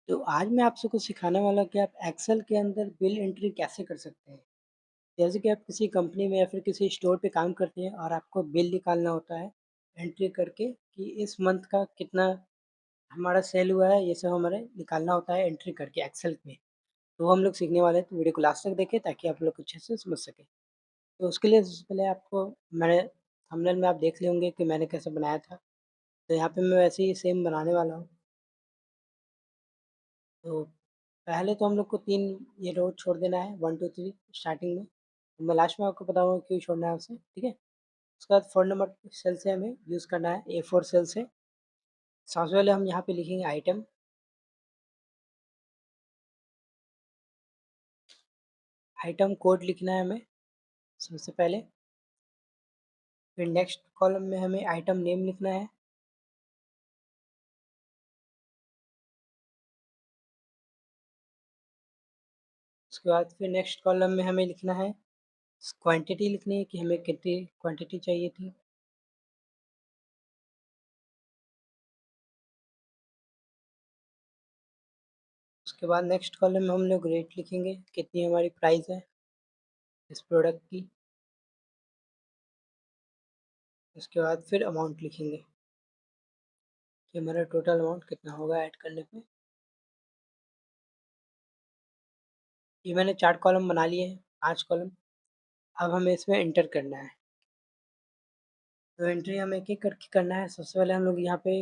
तो आज मैं आपसे कुछ सिखाने वाला हूँ कि आप एक्सेल के अंदर बिल एंट्री कैसे कर सकते हैं। जैसे कि आप किसी कंपनी में या फिर किसी स्टोर पे काम करते हैं और आपको बिल निकालना होता है एंट्री करके कि इस मंथ का कितना हमारा सेल हुआ है, ये सब हमारे निकालना होता है एंट्री करके एक्सेल में। तो वो हम लोग सीखने वाले हैं, तो वीडियो को लास्ट तक देखें ताकि आप लोग अच्छे से समझ सकें। तो उसके लिए सबसे पहले आपको मैंने थंबनेल में आप देख लिए होंगे कि मैंने कैसे बनाया था। तो यहाँ पे मैं वैसे ही सेम बनाने वाला हूँ। तो पहले तो हम लोग को 3 ये रो छोड़ देना है 1, 2, 3 स्टार्टिंग में। मैं लास्ट में आपको बताऊँगा क्यों छोड़ना है उसे, ठीक है? उसके बाद 4 नंबर सेल से हमें यूज़ करना है A4 सेल से। सबसे पहले हम यहाँ पे लिखेंगे आइटम, आइटम कोड लिखना है हमें सबसे पहले। फिर नेक्स्ट कॉलम में हमें आइटम नेम लिखना है। उसके बाद फिर नेक्स्ट कॉलम में हमें लिखना है क्वांटिटी लिखनी है कि हमें कितनी क्वांटिटी चाहिए थी। उसके बाद नेक्स्ट कॉलम में हम लोग रेट लिखेंगे, कितनी हमारी प्राइस है इस प्रोडक्ट की। उसके बाद फिर अमाउंट लिखेंगे कि हमारा टोटल अमाउंट कितना होगा ऐड करने पे। ये मैंने 4 कॉलम बना लिए हैं, 5 कॉलम। अब हमें इसमें एंटर करना है। तो एंट्री हमें एक-एक करके करना है। सबसे पहले हम लोग यहाँ पे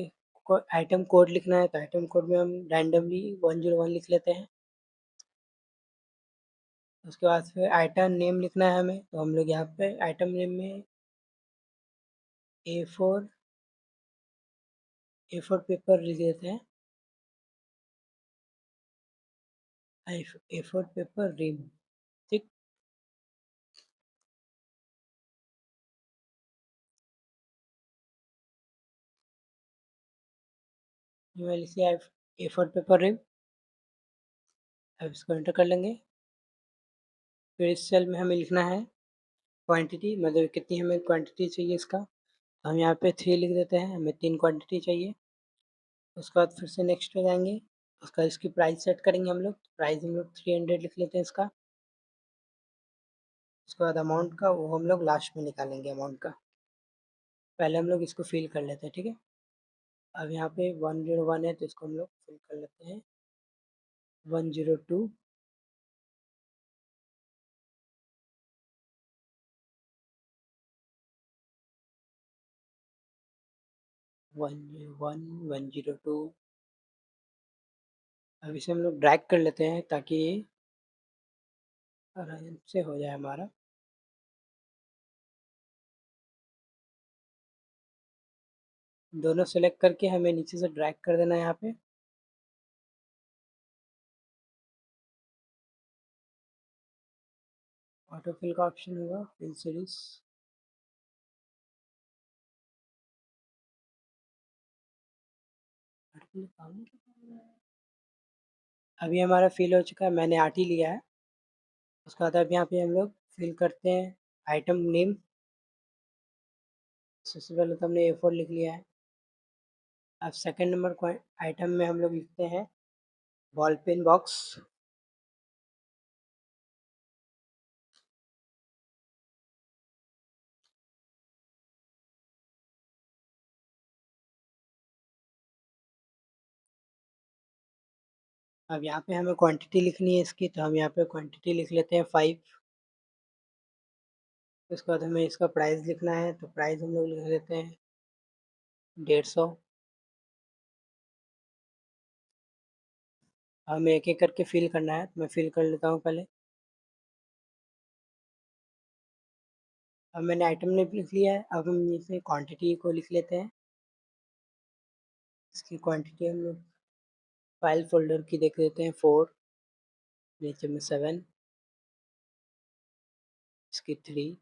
को आइटम कोड लिखना है, तो आइटम कोड में हम रैंडमली 101 लिख लेते हैं। उसके बाद फिर आइटम नेम लिखना है हमें, तो हम लोग यहाँ पे आइटम नेम में A4 A4 पेपर लिख देते हैं। A4 पेपर रिम, ठीक। ये मैं लिख दिया A4 पेपर रिम। अब इसको एंटर कर लेंगे। फिर इस सेल में हमें लिखना है क्वांटिटी, मतलब कितनी हमें क्वांटिटी चाहिए इसका। हम यहाँ पे 3 लिख देते हैं, हमें 3 क्वांटिटी चाहिए। उसके बाद फिर से नेक्स्ट पे जाएँगे। उसका इसकी प्राइस सेट करेंगे हम लोग। प्राइस हम लोग 300 लिख लेते हैं इसका। उसके बाद अमाउंट का वो हम लोग लास्ट में निकालेंगे अमाउंट का। पहले हम लोग इसको फिल कर लेते हैं, ठीक है? अब यहाँ पे 101 है तो इसको हम लोग फिल कर लेते हैं। 102, 101, 102। अब इसे हम लोग ड्रैग कर लेते हैं ताकि ये आराम से हो जाए हमारा। दोनों सेलेक्ट करके हमें नीचे से ड्रैग कर देना है यहाँ पे। ऑटो फिल का ऑप्शन होगा, फिल सीरीज। अभी हमारा फिल हो चुका है, मैंने 8 ही लिया है। उसके बाद अब यहाँ पे हम लोग फिल करते हैं आइटम नेम। सबसे पहले तो हमने A4 लिख लिया है। अब सेकंड नंबर आइटम में हम लोग लिखते हैं बॉल पेन बॉक्स। अब यहाँ पे हमें क्वांटिटी लिखनी है इसकी, तो हम यहाँ पे क्वांटिटी लिख लेते हैं 5। उसके बाद हमें इसका प्राइस लिखना है, तो प्राइस हम लोग लिख लेते हैं 150। हमें एक एक करके फिल करना है, तो मैं फिल कर लेता हूँ पहले। अब मैंने आइटम नेम लिख लिया है। अब हम इसे क्वांटिटी को लिख लेते हैं। इसकी क्वांटिटी हम लोग फाइल फोल्डर की देख लेते हैं 4, नीचे में 7, इसकी 3,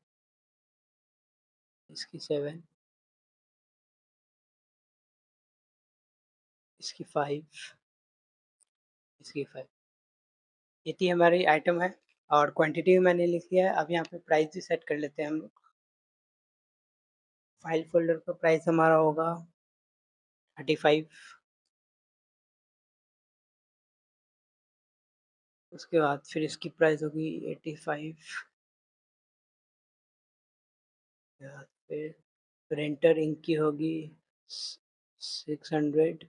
इसकी 7, इसकी 5, इसकी 5। ये थी हमारी आइटम है और क्वांटिटी भी मैंने लिख लिया है। अब यहाँ पे प्राइस भी सेट कर लेते हैं हम लोग। फाइल फोल्डर का प्राइस हमारा होगा 35। उसके बाद फिर इसकी प्राइस होगी 85। फिर प्रिंटर इंक की होगी 600।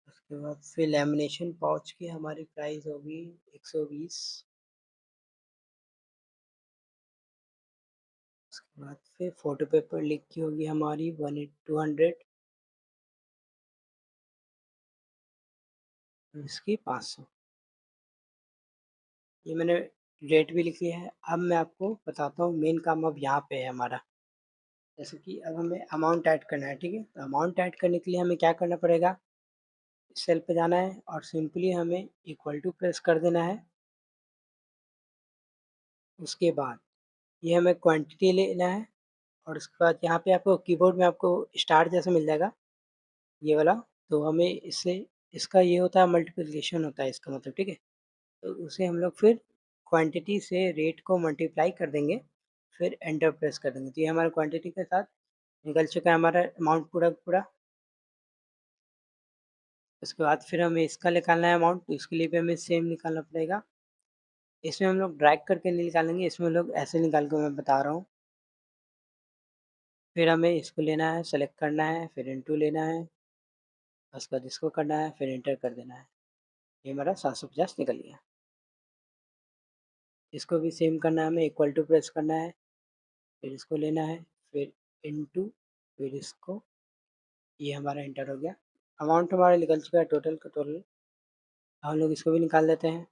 उसके बाद फिर लेमिनेशन पाउच की हमारी प्राइस होगी 120। उसके बाद फिर फोटो पेपर लीक की होगी हमारी 200। इसकी 500। ये मैंने रेट भी लिख लिया है। अब मैं आपको बताता हूँ मेन काम अब यहाँ पे है हमारा। जैसे कि अब हमें अमाउंट ऐड करना है, ठीक है। तो अमाउंट ऐड करने के लिए हमें क्या करना पड़ेगा, सेल पे जाना है और सिंपली हमें इक्वल टू प्रेस कर देना है। उसके बाद ये हमें क्वांटिटी लेना है और उसके बाद यहाँ पे आपको कीबोर्ड में आपको स्टार जैसा मिल जाएगा, ये वाला। तो हमें इससे, इसका ये होता है मल्टीप्लिकेशन होता है इसका मतलब, ठीक है। तो उसे हम लोग फिर क्वांटिटी से रेट को मल्टीप्लाई कर देंगे, फिर एंटर प्रेस कर देंगे। तो ये हमारा क्वांटिटी के साथ निकल चुका है हमारा अमाउंट पूरा पूरा। उसके बाद फिर हमें इसका निकालना है अमाउंट, तो इसके लिए भी हमें सेम निकालना पड़ेगा। इसमें हम लोग ड्रैग करके नहीं निकालेंगे, इसमें हम लोग ऐसे निकाल के मैं बता रहा हूँ। फिर हमें इसको लेना है, सेलेक्ट करना है, फिर इनटू लेना है, उसके बाद इसको करना है, फिर एंटर कर देना है। ये हमारा 750 निकल गया। इसको भी सेम करना है, हमें इक्वल टू प्रेस करना है, फिर इसको लेना है, फिर इनटू, फिर इसको, ये हमारा एंटर हो गया। अमाउंट हमारा निकल चुका है टोटल का टोटल। हम लोग इसको भी निकाल देते हैं।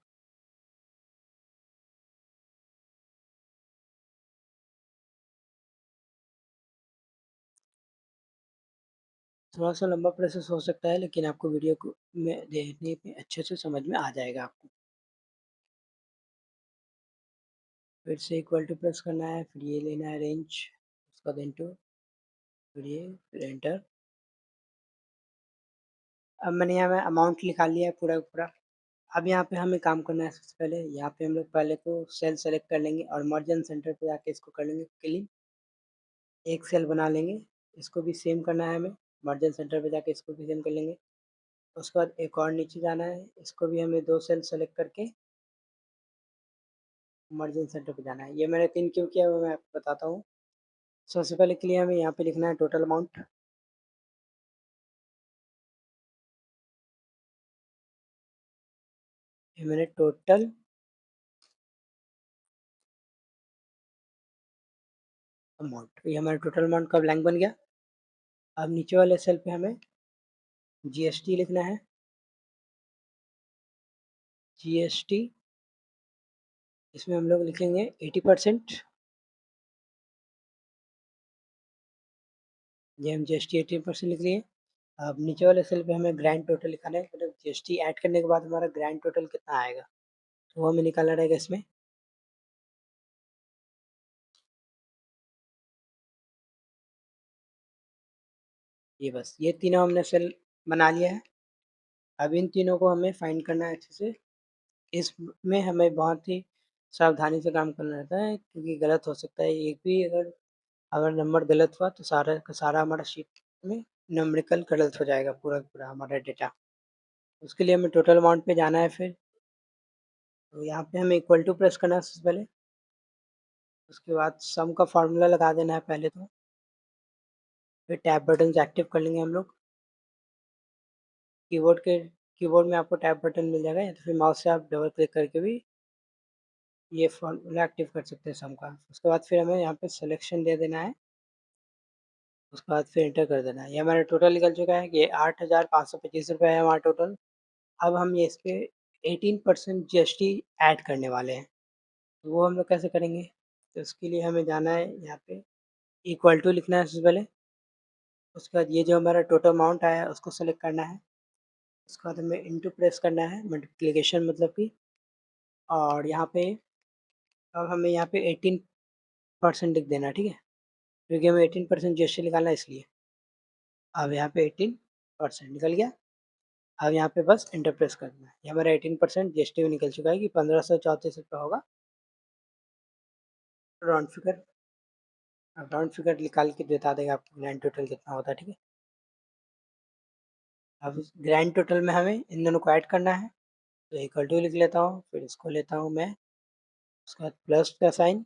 थोड़ा सा लंबा प्रोसेस हो सकता है, लेकिन आपको वीडियो को में देखने पे अच्छे से समझ में आ जाएगा आपको। फिर से इक्वल टू प्रेस करना है, फिर ये लेना है रेंज, उसका बाद इनटू, फिर ये, फिर एंटर। अब मैंने यहाँ में अमाउंट निकाल लिया है पूरा पूरा। अब यहाँ पे हमें काम करना है। सबसे पहले यहाँ पे हम लोग पहले तो सेल सेलेक्ट कर लेंगे और मर्जन सेंटर पे जाके इसको कर लेंगे क्लीन। एक सेल बना लेंगे, इसको भी सेम करना है हमें। मर्जन सेंटर पे जाके इसको भी सेम कर लेंगे। उसके बाद एक और नीचे जाना है, इसको भी हमें दो सेल सेलेक्ट करके मर्जन सेंटर पे जाना है। ये मैंने 3 क्यों किया वो मैं आपको बताता हूँ। सबसे पहले के लिए हमें यहाँ पे लिखना है टोटल अमाउंट। ये मैंने टोटल अमाउंट, ये हमारा टोटल अमाउंट का ब्लैंक बन गया। अब नीचे वाले सेल पे हमें जीएसटी लिखना है। जीएसटी, इसमें हम लोग लिखेंगे 80%। ये हम जीएसटी 80% लिख लिए। अब नीचे वाले सेल पे हमें ग्रैंड टोटल लिखाना है, मतलब जीएसटी ऐड करने के बाद हमारा ग्रैंड टोटल कितना आएगा, तो वो हमें निकालना रहेगा इसमें। ये बस ये तीनों हमने सेल बना लिया है। अब इन तीनों को हमें फाइंड करना है अच्छे से। इसमें हमें बहुत ही सावधानी से काम करना रहता है, क्योंकि गलत हो सकता है एक भी। अगर अगर नंबर गलत हुआ तो सारा का सारा हमारा शीट में नंबरिकल गलत हो जाएगा, पूरा का पूरा हमारा डेटा। उसके लिए हमें टोटल अमाउंट पे जाना है। फिर तो यहाँ पे हमें इक्वल टू प्रेस करना है सबसे पहले। उसके बाद सम का फार्मूला लगा देना है पहले तो। फिर टैब बटन एक्टिव कर लेंगे हम लोग। कीबोर्ड में आपको टैब बटन मिल जाएगा, या तो फिर माउस से आप डबल क्लिक करके भी ये फार्मूला एक्टिव कर सकते हैं सम का। उसके बाद फिर हमें यहाँ पे सिलेक्शन दे देना है। उसके बाद फिर एंटर कर देना है। ये हमारा टोटल निकल चुका है कि 8,525 रुपये है हमारा टोटल। अब हम ये इस पे 18% जीएसटी ऐड करने वाले हैं। तो वो हम लोग कैसे करेंगे, तो उसके लिए हमें जाना है यहाँ पे, इक्वल टू लिखना है सबसे पहले। उसके बाद ये जो हमारा टोटल अमाउंट आया है उसको सेलेक्ट करना है। उसके बाद हमें इंटू प्रेस करना है, मल्टीप्लिकेशन मतलब कि। और यहाँ पे अब हमें यहाँ पे 18% लिख देना है, ठीक है, क्योंकि हमें 18% जीएसटी निकालना है इसलिए। अब यहाँ पे 18% निकल गया। अब यहाँ पे बस एंटर प्रेस करना है। ये हमारा 18% जीएसटी में निकल चुका है कि 1,534 रुपये होगा राउंड फिगर। अब राउंड फिगर निकाल के बता देगा आपको ग्रैंड टोटल कितना होता है, ठीक है। अब ग्रैंड टोटल में हमें इन दोनों को ऐड करना है। तो इक्वल टू लिख लेता हूँ, फिर इसको लेता हूँ मैं, उसके बाद प्लस का साइन,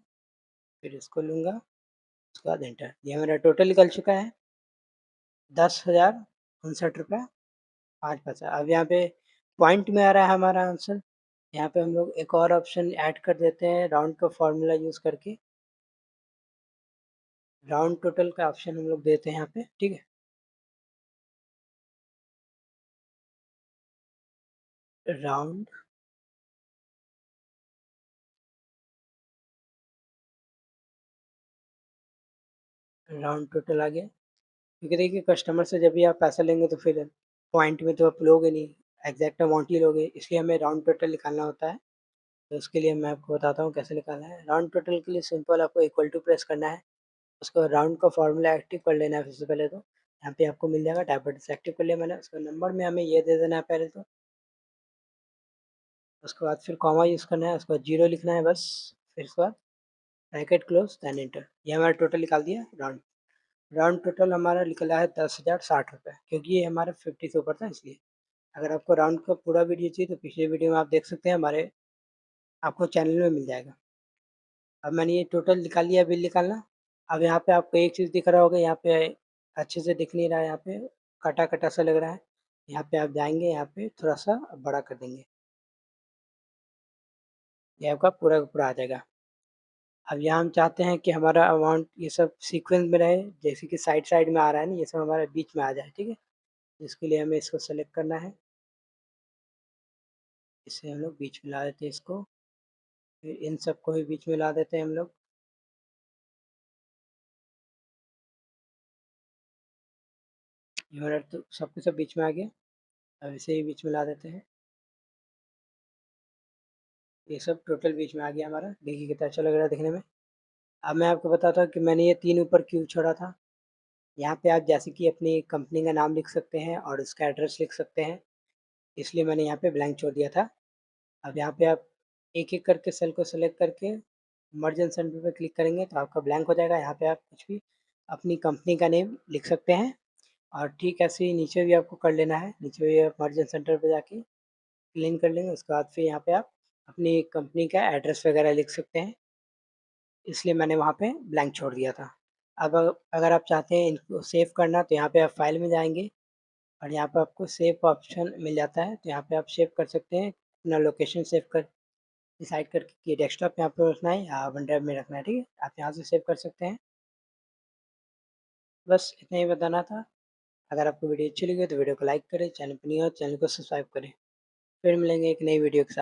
फिर इसको लूँगा, उसके बाद एंटर। ये मेरा टोटल निकल चुका है 10,059 रुपये 5 पैसा। अब यहाँ पे पॉइंट में आ रहा है हमारा आंसर। यहाँ पे हम लोग एक और ऑप्शन ऐड कर देते हैं राउंड का फॉर्मूला यूज़ करके। राउंड टोटल का ऑप्शन हम लोग देते हैं यहाँ पे, ठीक है। राउंड राउंड टोटल आ गया, क्योंकि देखिए कस्टमर से जब भी आप पैसा लेंगे तो फिर पॉइंट में तो आप लोगे नहीं, एग्जैक्ट अमाउंट ही लोगे, इसलिए हमें राउंड टोटल निकालना होता है। तो उसके लिए मैं आपको बताता हूँ कैसे निकालना है। राउंड टोटल के लिए सिंपल आपको इक्वल टू प्रेस करना है, उसको राउंड का फॉर्मूला एक्टिव कर लेना है। सबसे पहले तो यहाँ पे आपको मिल जाएगा, टाइप बटन से एक्टिव कर लिया मैंने। उसका नंबर में हमें ये दे देना है पहले तो, उसके बाद फिर कॉमा यूज़ करना है, उसके बाद जीरो लिखना है बस, फिर उसके बाद ब्रैकेट क्लोज देन एंटर। ये हमारा टोटल निकाल दिया राउंड। राउंड टोटल हमारा निकला है 10,060 रुपये, क्योंकि ये हमारा 50 से ऊपर था इसलिए। अगर आपको राउंड का पूरा वीडियो चाहिए तो पिछले वीडियो में आप देख सकते हैं, हमारे आपको चैनल में मिल जाएगा। अब मैंने ये टोटल निकाल लिया, बिल निकालना। अब यहाँ पे आपको एक चीज़ दिख रहा होगा, यहाँ पे अच्छे से दिख नहीं रहा है, यहाँ पे कटा कटा सा लग रहा है। यहाँ पे आप जाएंगे, यहाँ पे थोड़ा सा बड़ा कर देंगे, ये आपका पूरा का पूरा आ जाएगा। अब यहाँ हम चाहते हैं कि हमारा अमाउंट ये सब सीक्वेंस में रहे, जैसे कि साइड साइड में आ रहा है ना, ये सब हमारे बीच में आ जाए, ठीक है। इसके लिए हमें इसको सेलेक्ट करना है, इसे हम लोग बीच में ला देते हैं इसको, फिर इन सबको भी बीच में ला देते हैं हम लोग। ये हमारा तो सब कुछ सब बीच में आ गया। अब इसे भी बीच में ला देते हैं, ये सब टोटल बीच में आ गया हमारा। देखिए कितना अच्छा लग रहा है दिखने में। अब मैं आपको बताता हूँ कि मैंने ये 3 ऊपर क्यों छोड़ा था। यहाँ पे आप जैसे कि अपनी कंपनी का नाम लिख सकते हैं और उसका एड्रेस लिख सकते हैं, इसलिए मैंने यहाँ पे ब्लैंक छोड़ दिया था। अब यहाँ पे आप एक-एक करके सेल को सेलेक्ट करके मर्ज एंड सेंटर पे क्लिक करेंगे तो आपका ब्लैंक हो जाएगा। यहाँ पे आप कुछ भी अपनी कंपनी का नेम लिख सकते हैं, और ठीक ऐसे ही नीचे भी आपको कर लेना है। नीचे भी आप मर्ज एंड सेंटर पे जाके क्लीन कर लेंगे, उसके बाद फिर यहाँ पे आप अपनी कंपनी का एड्रेस वगैरह लिख सकते हैं, इसलिए मैंने वहाँ पे ब्लैंक छोड़ दिया था। अब अगर आप चाहते हैं इनको सेव करना तो यहाँ पे आप फाइल में जाएँगे और यहाँ पे आपको सेव ऑप्शन मिल जाता है, तो यहाँ पे आप सेव कर सकते हैं। अपना लोकेशन सेव कर डिसाइड करके कि डेस्कटॉप यहाँ पे रखना है या वन ड्राइव में रखना है, ठीक है। आप यहाँ से सेव कर सकते हैं। बस इतना ही बताना था। अगर आपको वीडियो अच्छी लगी तो वीडियो को लाइक करें, चैनल पर नहीं हो तो चैनल को सब्सक्राइब करें। फिर मिलेंगे एक नई वीडियो के साथ।